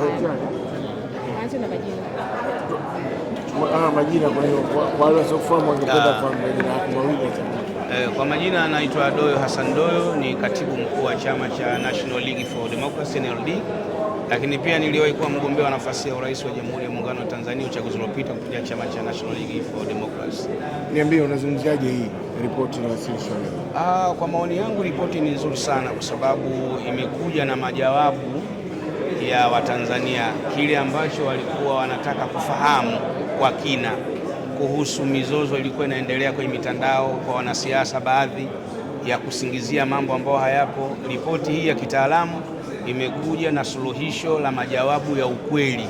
Anza na majina. Majina kwa hiyo wale wasiofahamu wangependa kwa majina mawili. Kwa majina anaitwa Doyo Hassan Doyo, ni katibu mkuu wa chama cha National League for Democracy NLD, lakini pia niliwahi kuwa mgombea wa nafasi ya urais wa Jamhuri ya Muungano wa Tanzania uchaguzi uliopita kupitia chama cha National League for Democracy. Niambie, unazungumziaje hii ripoti inayowasilishwa leo? Kwa maoni yangu ripoti ni nzuri sana kwa sababu imekuja na majawabu ya Watanzania kile ambacho walikuwa wanataka kufahamu kwa kina kuhusu mizozo ilikuwa inaendelea kwenye mitandao kwa wanasiasa baadhi ya kusingizia mambo ambayo hayapo. Ripoti hii ya kitaalamu imekuja na suluhisho la majawabu ya ukweli.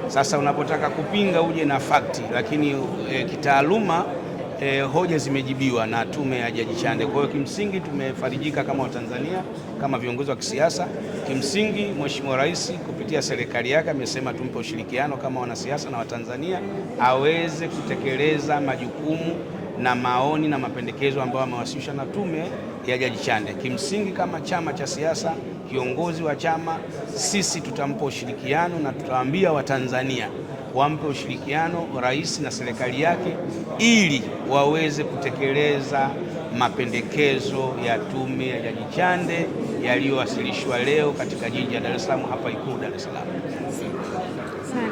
Sasa unapotaka kupinga uje na fakti, lakini kitaaluma hoja zimejibiwa na tume ya Jaji Chande. Kwa hiyo kimsingi tumefarijika kama Watanzania, kama viongozi wa kisiasa. Kimsingi Mheshimiwa Rais kupitia serikali yake amesema tumpe ushirikiano kama wanasiasa na Watanzania aweze kutekeleza majukumu na maoni na mapendekezo ambayo amewasilisha na tume ya Jaji Chande. Kimsingi kama chama cha siasa, kiongozi wa chama, sisi tutampa ushirikiano na tutawaambia Watanzania wampe ushirikiano rais na serikali yake ili waweze kutekeleza mapendekezo ya tume ya Jaji Chande yaliyowasilishwa leo katika jiji la Dar es Salaam, hapa Ikulu Dar es Salaam.